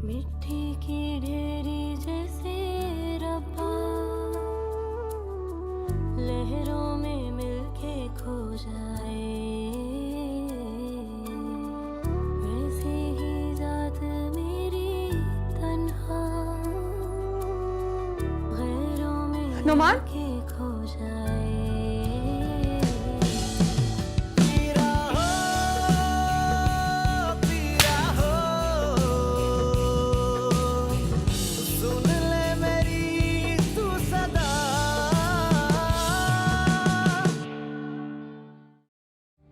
मिट्टी की ढेरी जैसे रब्बा, लहरों में मिलके खो जाए, वैसे ही जात मेरी तन्हा, गैरों में नुमान? मिलके खो जाए।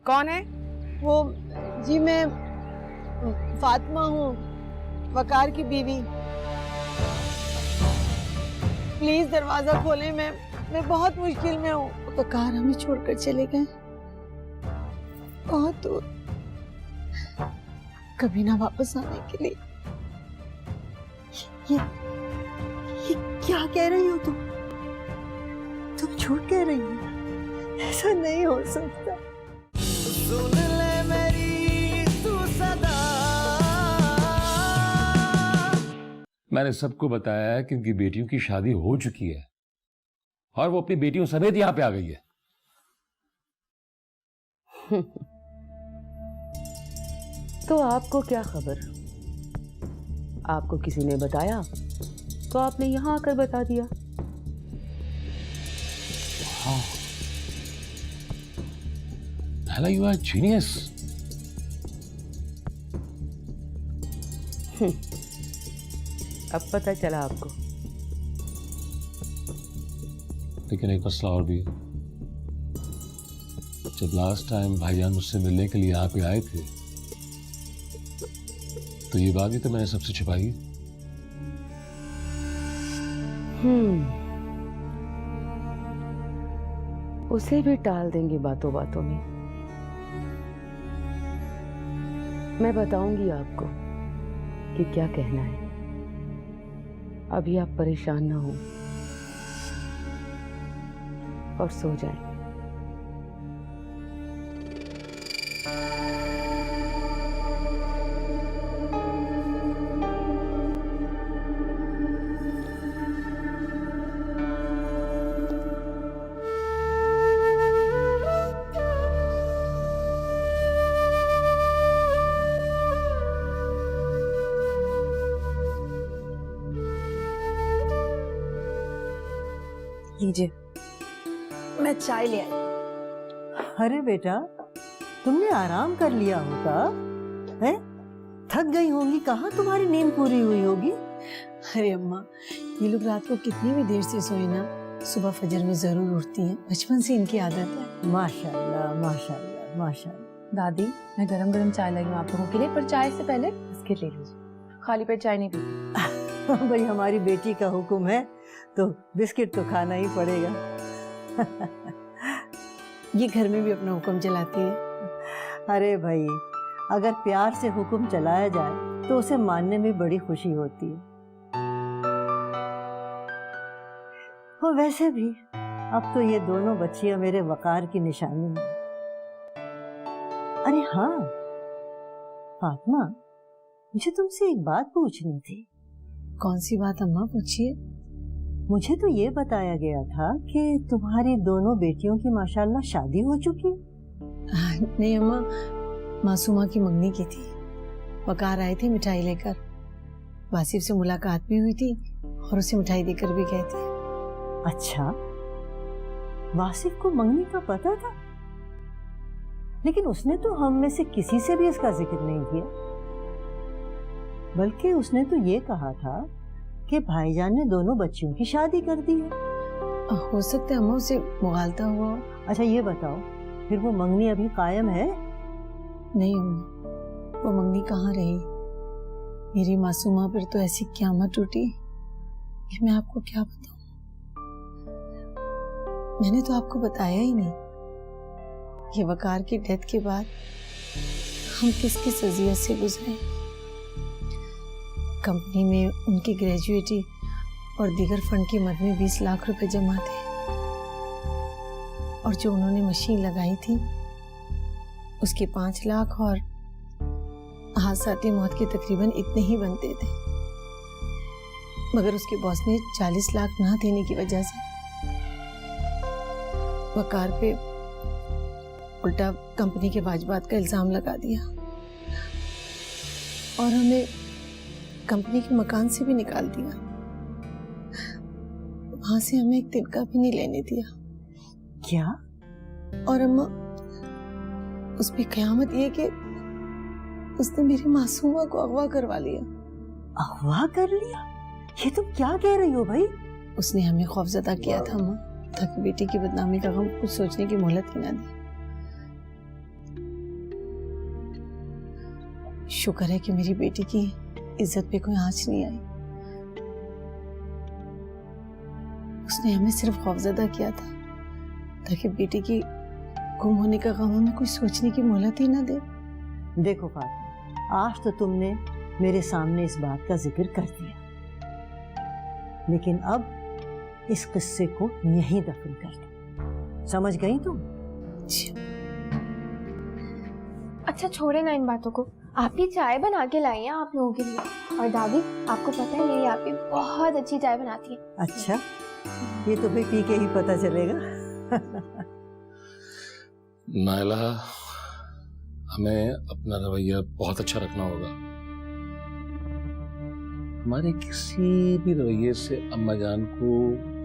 कौन है? वो जी मैं फातिमा हूँ, वकार की बीवी। प्लीज दरवाजा खोलें, मैं बहुत मुश्किल में हूँ। वकार हमें छोड़कर चले गए बहुत दूर, कभी ना वापस आने के लिए। ये क्या कह रही हो तुम झूठ कह रही हो, ऐसा नहीं हो सकता। सुन ले मेरी तू सदा। मैंने सबको बताया है कि उनकी बेटियों की शादी हो चुकी है और वो अपनी बेटियों समेत यहां पे आ गई है। तो आपको क्या खबर? आपको किसी ने बताया तो आपने यहां आकर बता दिया। हाँ, Ella, you are a genius. अब पता चला आपको। लेकिन एक मसला और भी है। जब लास्ट टाइम भाईजान मुझसे मिलने के लिए यहाँ पे आए थे तो ये बात ही तो मैंने सबसे छिपाई। उसे भी टाल देंगे बातों बातों में। मैं बताऊंगी आपको कि क्या कहना है। अभी आप परेशान ना हो और सो जाएं। लीजिए, मैं चाय ले आई। अरे बेटा, तुमने आराम कर लिया होगा, हैं? थक गई होंगी, कहाँ तुम्हारी नींद पूरी हुई होगी। अरे अम्मा, ये लोग रात को कितनी भी देर से सोए ना, सुबह फजर में जरूर उठती हैं। बचपन से इनकी आदत है। माशाल्लाह माशाल्लाह माशाल्लाह। दादी, मैं गरम गरम चाय लाई हूँ आप लोगों के लिए, पर चाय से पहले बिस्किट ले लीजिए। खाली पेट चाय नहीं पीती। भाई हमारी बेटी का हुक्म है तो बिस्किट तो खाना ही पड़ेगा। ये घर में भी अपना हुक्म चलाती है। अरे भाई, अगर प्यार से हुक्म चलाया जाए तो उसे मानने में बड़ी खुशी होती है। और वैसे भी अब तो ये दोनों बच्चियां मेरे वकार की निशानी हैं। अरे हाँ फातिमा, मुझे तुमसे एक बात पूछनी थी। कौन सी बात अम्मा, पूछिए। मुझे तो ये बताया गया था कि तुम्हारी दोनों बेटियों की माशाल्लाह शादी हो चुकी है। नहीं अम्मा, मासूमा की मंगनी की थी। वकार आए थे मिठाई लेकर, वासिफ से मुलाकात भी हुई थी और उसे मिठाई देकर भी गए थे। अच्छा, वासिफ को मंगनी का पता था, लेकिन उसने तो हम में से किसी से भी इसका जिक्र नहीं किया। बल्कि उसने तो ये कहा था कि भाईजान ने दोनों बच्चियों की शादी कर दी है। हो सकता है अम्मा उसे मुगालता हुआ। अच्छा ये बताओ, फिर वो मंगनी अभी कायम है? नहीं अम्मा, वो मंगनी कहाँ रही। मेरी मासूमा पर तो ऐसी क़यामत टूटी कि मैं आपको क्या बताऊं। मैंने तो आपको बताया ही नहीं कि वकार की डेथ के बाद हम किस किस अज़ियत से गुजरे। कंपनी में उनकी ग्रेजुएटी और दीगर फंड की मद में 20 लाख रुपए जमा थे, और जो उन्होंने मशीन लगाई थी उसके 5 लाख और हादसाती मौत के तकरीबन इतने ही बनते थे। मगर उसके बॉस ने 40 लाख ना देने की वजह से वकार पे उल्टा कंपनी के वाजबात का इल्जाम लगा दिया और हमें कंपनी के मकान से भी निकाल दिया। वहां से हमें एक तिनका भी नहीं लेने दिया। क्या? और अम्मा, उस पे कयामत ये कि उसने मेरी मासूमा को अगवा करवा लिया। अगवा कर लिया? ये तुम क्या कह रही हो भाई? उसने हमें खौफजदा किया था अम्मा, ताकि बेटी की बदनामी का हम कुछ सोचने की मोहलत ही ना दे। शुक्र है कि मेरी बेटी की इज्जत पे कोई आंच नहीं आई। उसने हमें सिर्फ खौफजदा किया था ताकि बेटी की गुम होने का गम हमें कुछ सोचने की मोहलत ही ना दे। देखो फातिमा, आज तो तुमने मेरे सामने इस बात का जिक्र कर दिया, लेकिन अब इस किस्से को यहीं दफन कर दो। समझ गई तुम? अच्छा छोड़े ना इन बातों को, आप ही चाय बना के लाई हैं आप लोगों के लिए। और दादी, आपको पता है मेरी आप ही बहुत अच्छी चाय बनाती है। अच्छा, ये तो भाई पी के ही पता चलेगा। नायला, हमें अपना रवैया बहुत अच्छा रखना होगा। हमारे किसी भी रवैये से अम्मा जान को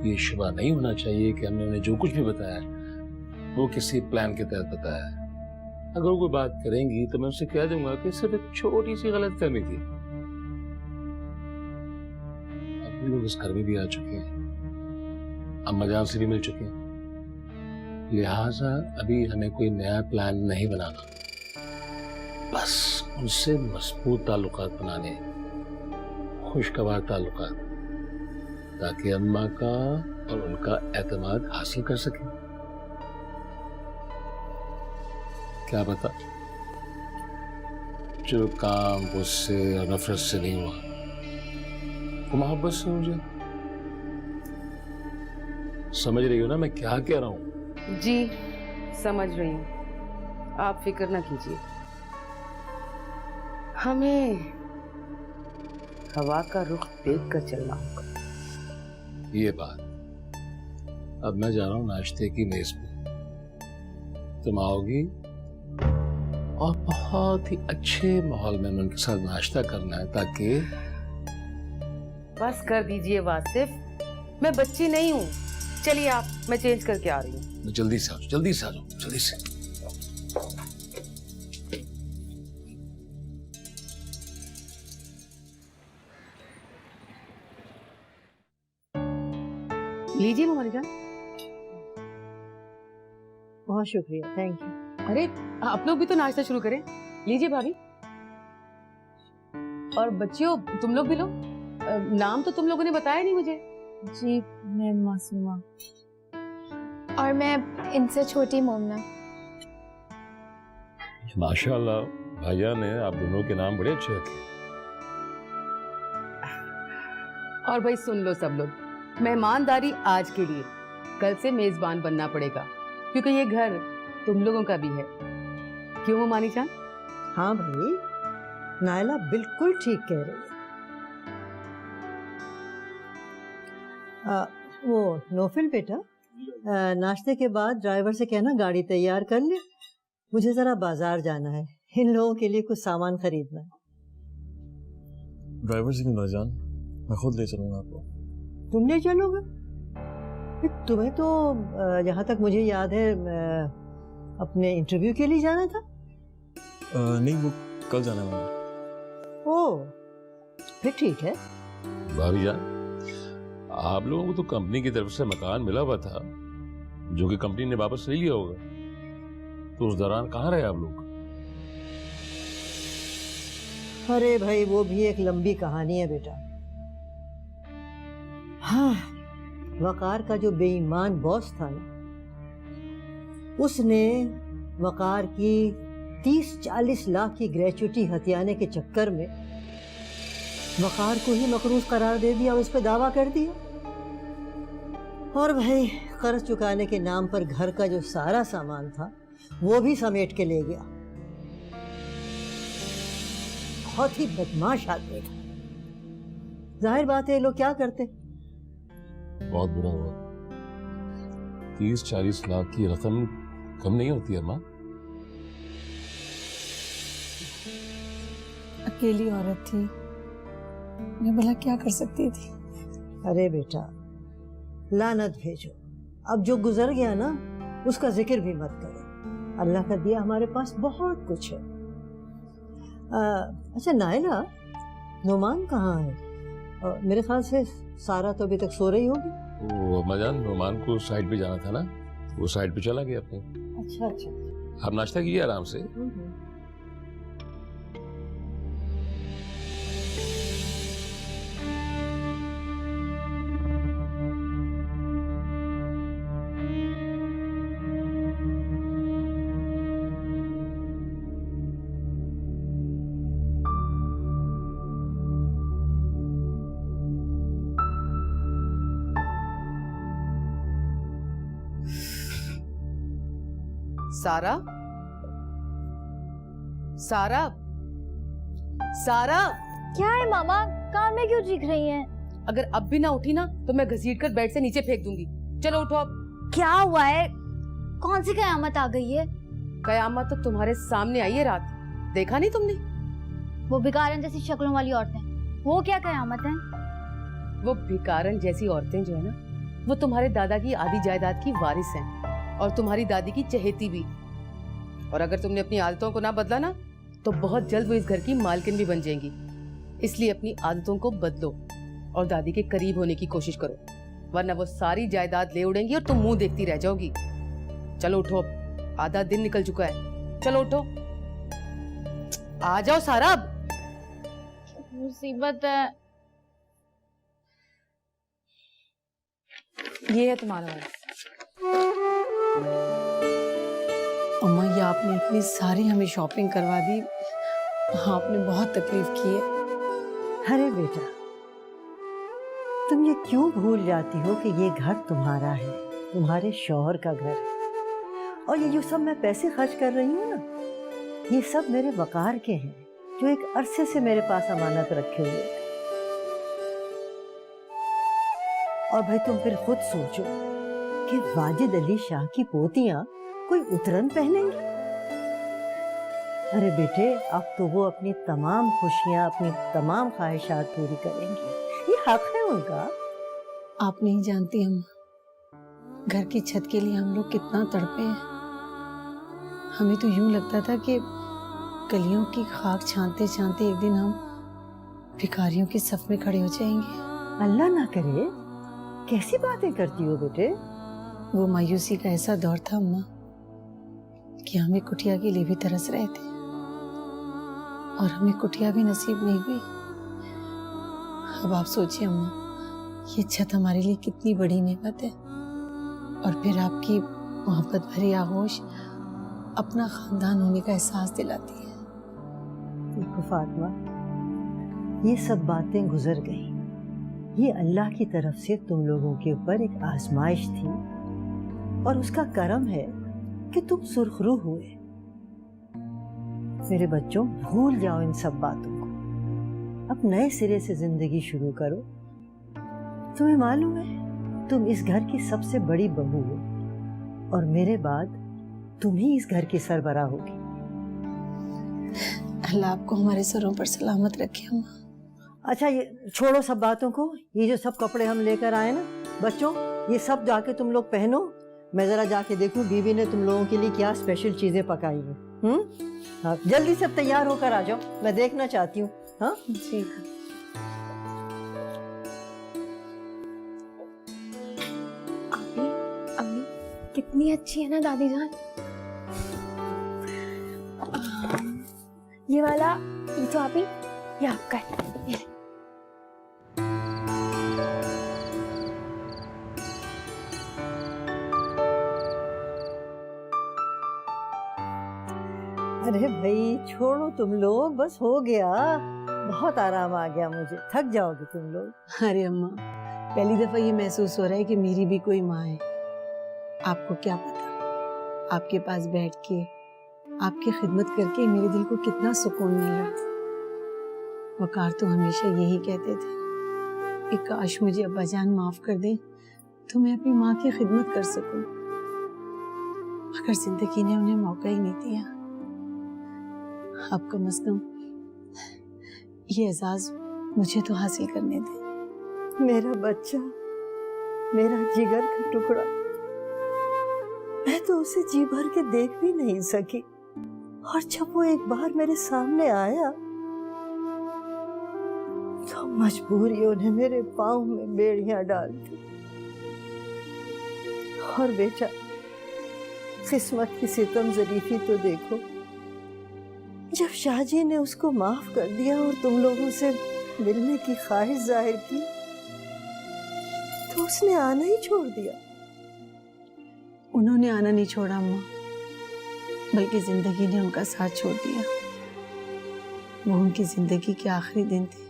ये शुबा नहीं होना चाहिए कि हमने उन्हें जो कुछ भी बताया वो किसी प्लान के तहत बताया है। अगर वो कोई बात करेंगी तो मैं उनसे कह दूंगा कि सिर्फ एक छोटी सी गलतफहमी थी। अब लोग इस घर में भी आ चुके हैं, अम्मा जान से भी मिल चुके हैं, लिहाजा अभी हमें कोई नया प्लान नहीं बनाना, बस उनसे मजबूत ताल्लुकात बनाने, खुशगवार ताल्लुकात, ताकि अम्मा का और उनका एतमाद हासिल कर सकें। क्या बता, जो काम गुस्से और नफरत से नहीं हुआ वो मोहब्बत से हो जाए। समझ रही हो ना मैं क्या कह रहा हूं? जी समझ रही हूँ, आप फिक्र ना कीजिए। हमें हवा का रुख देख कर चलना होगा। ये बात, अब मैं जा रहा हूँ नाश्ते की मेज पे, तुम आओगी और बहुत ही अच्छे माहौल में उनके साथ नाश्ता करना है, ताकि बस कर दीजिए वासिफ, मैं बच्ची नहीं हूँ। चलिए आप, मैं चेंज करके आ रही हूँ। जल्दी से आ जाओ, जल्दी से आ जाओ, जल्दी से। लीजिए हमारी जान। बहुत शुक्रिया, थैंक यू। अरे आप लोग भी तो नाश्ता शुरू करें। लीजिए भाभी। और बच्चियों तुम लोग भी लो। नाम तो तुम लोगों ने बताया नहीं मुझे। जी, मैं मासूमा। और मैं इनसे छोटी मोमना। माशाल्लाह, भाईजान ने आप दोनों के नाम बड़े अच्छे रखे। और भाई सुन लो सब लोग, मेहमानदारी आज के लिए, कल से मेजबान बनना पड़ेगा, क्योंकि ये घर तुम लोगों का भी है। क्यों मानी जान? हाँ भाई, नायला बिल्कुल ठीक कह रही है। वो नौफिल बेटा, नाश्ते के बाद ड्राइवर से कहना गाड़ी तैयार कर ले, मुझे जरा बाजार जाना है, इन लोगों के लिए कुछ सामान खरीदना है। ड्राइवर से क्यों जान, मैं खुद ले चलूंगा आपको। तुम ले चलोगे? तुम्हें तो जहाँ तक मुझे याद है अपने इंटरव्यू के लिए जाना था। नहीं, वो कल जाना है मुझे। ओह, फिर ठीक है। भाभी जान, आप लोगों को तो कंपनी की तरफ से मकान मिला हुआ था, जो कि कंपनी ने वापस ले लिया होगा, तो उस दौरान कहाँ रहे आप लोग? अरे भाई, वो भी एक लंबी कहानी है बेटा। हाँ, वकार का जो बेईमान बॉस था ना, उसने वकार की 30-40 लाख की ग्रेचुटी हथियाने के चक्कर में वकार को ही मकरूज करार दे दिया, उस पर दावा कर दिया। और भाई, कर्ज चुकाने के नाम पर घर का जो सारा सामान था वो भी समेट के ले गया। बहुत ही बदमाश आदमी था। जाहिर बात है ये लोग क्या करते। बहुत बुरा हुआ। 30-40 लाख की रकम कम नहीं होती है माँ। अकेली औरत थी, मैं भला क्या कर सकती थी। अरे बेटा, लानत भेजो। अब जो गुजर गया ना उसका जिक्र भी मत करो। अल्लाह का दिया हमारे पास बहुत कुछ है। अच्छा नायला, नुमान कहाँ है? मेरे ख्याल से सारा तो अभी तक सो रही होगी। वो अम्माजान, नुमान को साइड पे जाना था ना, वो साइड पे चला गया अपने। अच्छा अच्छा। आप नाश्ता कीजिए आराम से। सारा, सारा, सारा, क्या है मामा, कान में क्यों चीख रही हैं? अगर अब भी ना उठी ना तो मैं घसीट कर बेड से नीचे फेंक दूंगी। चलो उठो अब। क्या हुआ है? कौन सी कयामत आ गई है? कयामत तो तुम्हारे सामने आई है रात, देखा नहीं तुमने? वो भिखारन जैसी शक्लों वाली औरतें, वो क्या कयामत है? वो भिखारन जैसी औरतें जो है ना, वो तुम्हारे दादा की आधी जायदाद की वारिस हैं और तुम्हारी दादी की चहेती भी। और अगर तुमने अपनी आदतों को ना बदला ना तो बहुत जल्द वो इस घर की मालकिन भी बन जाएंगी। इसलिए अपनी आदतों को बदलो और दादी के करीब होने की कोशिश करो, वरना वो सारी जायदाद ले उड़ेंगी और तुम मुंह देखती रह जाओगी। चलो उठो, आधा दिन निकल चुका है। चलो उठो, आ जाओ सारा। अब मुसीबत है। ये है तुम्हारा वाला। अम्मा, ये आपने इतनी सारी हमें शॉपिंग करवा दी, आपने बहुत तकलीफ की है। अरे बेटा, तुम ये क्यों भूल जाती हो कि ये घर तुम्हारा है, तुम्हारे शौहर का घर है। और ये जो सब मैं पैसे खर्च कर रही हूँ ना, ये सब मेरे वकार के हैं जो एक अरसे से मेरे पास अमानत रखे हुए थे। और भाई तुम फिर खुद सोचो कि वाजिद अली शाह की पोतियां कोई उतरन पहनेंगी? अरे बेटे, अब तो वो अपनी तमाम खुशियां, अपनी तमाम ख्वाहिशात पूरी करेंगी। ये हक है उनका। आप नहीं जानती अम्मा, घर की छत के लिए हम लोग कितना तड़पे हैं। हमें तो यूं लगता था कि कलियों की खाक छानते छानते एक दिन हम भिखारियों के सफ में खड़े हो जाएंगे। अल्लाह ना करे। कैसी बातें करती हो बेटे? वो मायूसी का ऐसा दौर था अम्मा कि हमें कुटिया के लिए भी तरस रहे थे और हमें कुटिया भी नसीब नहीं हुई। अब आप सोचिए अम्मा, ये छत हमारे लिए कितनी बड़ी नेमत है। और फिर आपकी मोहब्बत भरी आगोश अपना खानदान होने का एहसास दिलाती है। देखो फातिमा, ये सब बातें गुजर गई। ये अल्लाह की तरफ से तुम लोगों के ऊपर एक आजमाइश थी और उसका करम है कि तुम सुरखरू हुए। मेरे बच्चों, भूल जाओ इन सब बातों को, अब नए सिरे से जिंदगी शुरू करो। तुम्हें मालूम है, तुम इस घर की सबसे बड़ी बहू हो और मेरे बाद तुम ही इस घर की सरबराह होगी। अल्लाह आपको हमारे सरों पर सलामत रखे अम्मा। अच्छा, ये छोड़ो सब बातों को। ये जो सब कपड़े हम लेकर आए ना बच्चों, ये सब जाके तुम लोग पहनो। मैं जरा जाके देखूं बीवी ने तुम लोगों के लिए क्या स्पेशल चीजें पकाई हैं। हाँ, जल्दी से तैयार होकर आ जाओ, मैं देखना चाहती हूँ। हाँ जी। अम्मी, अम्मी कितनी अच्छी है ना दादी जान। ये वाला, ये तो आप ही, ये आपका है। ये ले। अरे भाई छोड़ो तुम लोग, बस हो गया। बहुत आराम आ गया मुझे, थक जाओगे तुम लोग। अरे अम्मा, पहली दफा ये महसूस हो रहा है कि मेरी भी कोई माँ है। आपको क्या पता, आपके पास बैठ के आपकी खिदमत करके मेरे दिल को कितना सुकून मिल रहा। वकार तो हमेशा यही कहते थे कि काश मुझे अब्बा जान माफ कर दे तो मैं अपनी माँ की खिदमत कर सकूं, मगर जिंदगी ने उन्हें मौका ही नहीं दिया। अब कम से कम ये एजाज मुझे तो हासिल करने दे। मेरा बच्चा, मेरा जिगर का टुकड़ा, मैं तो उसे जी भर के देख भी नहीं सकी, और जब वो एक बार मेरे सामने आया तो मजबूरियों ने मेरे पाँव में बेड़ियां डाल दी। और बेटा, किस्मत की सितम ज़रीफी तो देखो, जब शाहजी ने उसको माफ कर दिया और तुम लोगों से मिलने की ख्वाहिश जाहिर की तो उसने आना ही छोड़ दिया। उन्होंने आना नहीं छोड़ा अम्मा, बल्कि जिंदगी ने उनका साथ छोड़ दिया। वो उनकी जिंदगी के आखिरी दिन थे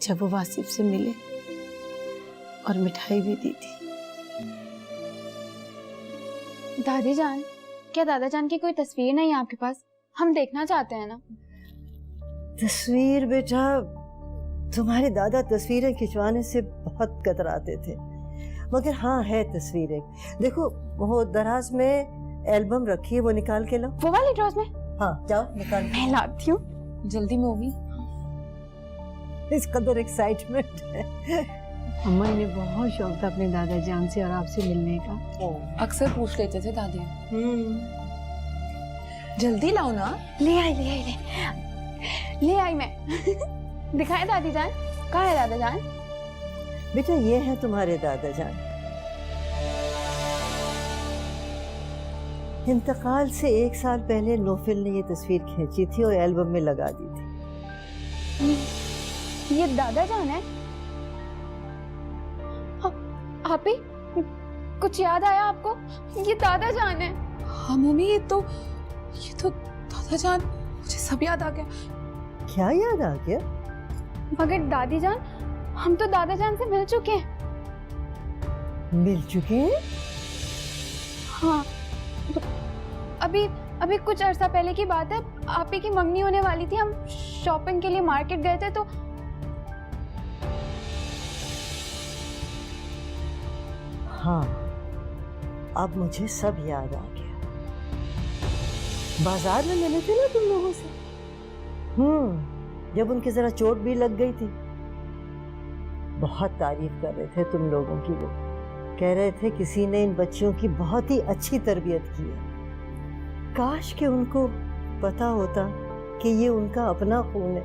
जब वो वासिफ से मिले और मिठाई भी दी थी। दादी जान, क्या दादा जान की कोई तस्वीर नहीं है आपके पास? हम देखना चाहते हैं ना। तस्वीर बेटा, तुम्हारे दादा तस्वीरें खिंचवाने से बहुत कतराते थे, मगर हाँ है तस्वीर एक। देखो वो दराज में एल्बम रखी है, वो निकाल के लाओ। वो वाली ड्रॉज में? हाँ जाओ निकाल। मैं लाती हूँ। जल्दी में होगी। इस कदर एक्साइटमेंट है। अम्मा, इन्हें बहुत शौक था अपने दादा जान से और आपसे मिलने का। अक्सर पूछ लेते थे दादी। जल्दी लाओ ना। ले आई ले आई मैं। दिखाए दादी जान? कहाँ है दादा जान? बेटा ये है तुम्हारे दादा जान। इंतकाल से 1 साल पहले नौफिल ने ये तस्वीर खींची थी और एल्बम में लगा दी थी। ये दादा जान है? आप ही कुछ याद आया आपको? ये दादा जान है। हाँ मम्मी, ये तो दादा जान, मुझे सब याद आ गया। क्या याद आ गया? मगर दादी जान, हम तो दादा जान से मिल चुके हैं। मिल चुके हैं? हाँ, तो अभी कुछ अरसा पहले की बात है। आप ही की मंगनी होने वाली थी, हम शॉपिंग के लिए मार्केट गए थे तो हाँ, अब मुझे सब याद आ गया। बाजार में मिले थे ना तुम लोगों से। जब उनकी जरा चोट भी लग गई थी, बहुत तारीफ कर रहे थे तुम लोगों की। वो कह रहे थे किसी ने इन बच्चियों की बहुत ही अच्छी तरबियत की है। काश कि उनको पता होता कि ये उनका अपना खून है,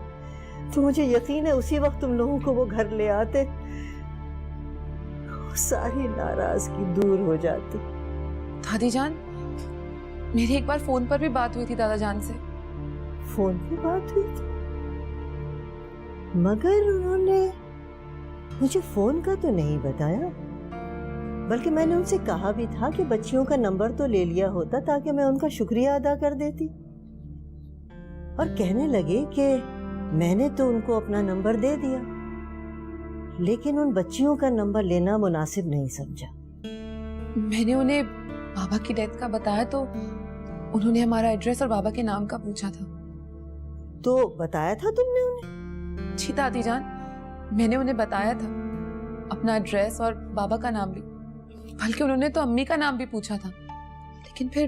तो मुझे यकीन है उसी वक्त तुम लोगों को वो घर ले आते, सारी नाराजगी दूर हो जाती। दादी जान, मेरी एक बार फोन पर भी बात हुई थी दादा जान से। फोन पे बात हुई थी? मगर उन्होंने मुझे फोन का तो नहीं बताया, बल्कि मैंने उनसे कहा भी था कि बच्चियों का नंबर तो ले लिया होता ताकि मैं उनका शुक्रिया अदा कर देती। और कहने लगे कि मैंने तो उनको अपना नंबर दे दिया, लेकिन उन बच्चियों का नंबर लेना मुनासिब नहीं समझा। मैंने उन्हें बाबा की डेथ का बताया तो उन्होंने हमारा एड्रेस और बाबा के नाम का पूछा था। तो बताया था तुमने उन्हें? जी दादी जान, मैंने उन्हें बताया था, अपना एड्रेस और बाबा का नाम भी। बल्कि उन्होंने तो अम्मी का नाम भी पूछा था, लेकिन फिर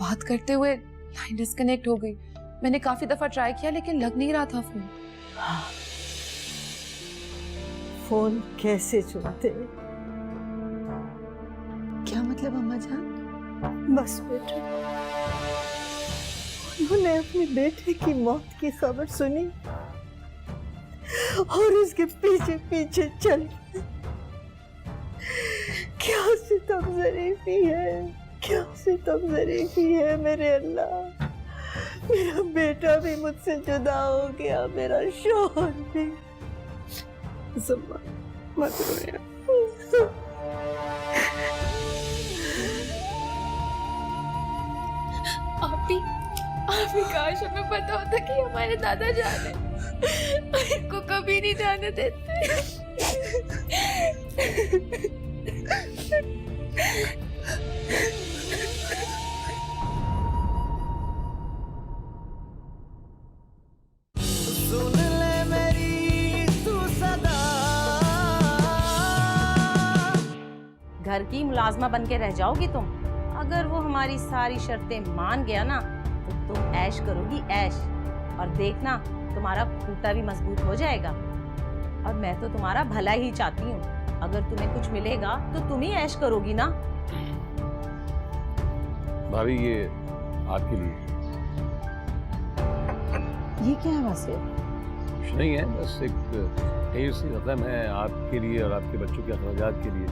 बात करते हुए लाइन डिस्कनेक्ट हो गई। मैंने काफी दफा ट्राई किया लेकिन लग नहीं रहा था फोन। फोन कैसे छूटते? क्या मतलब अम्मा जान? बस बेटा, उन्होंने अपने बेटे की मौत की खबर सुनी और उसके पीछे पीछे चल गए। क्या सितम ज़रीफ़ी है, क्या सितम ज़रीफ़ी है मेरे अल्लाह। मेरा बेटा भी मुझसे जुदा हो गया, मेरा शौहर भी। ज़ुम्मा मत रोया। आप ही काश हमें पता होता कि हमारे दादा जान है। इनको कभी नहीं जाने देते। सुन ले मेरी तू सदा घर की मुलाजमा बन के रह जाओगी तुम। अगर वो हमारी सारी शर्तें मान गया ना तो तुम ऐश करोगी ऐश, और देखना तुम्हारा खूंटा भी मजबूत हो जाएगा। और मैं तो तुम्हारा भला ही चाहती हूँ, अगर तुम्हें कुछ मिलेगा तो तुम ही ऐश करोगी ना। भाभी ये आपके लिए। ये क्या है वासिर? कुछ नहीं है, बस एक ढेर सी रकम है आपके लिए और आपके बच्चों के अखराजात के लिए।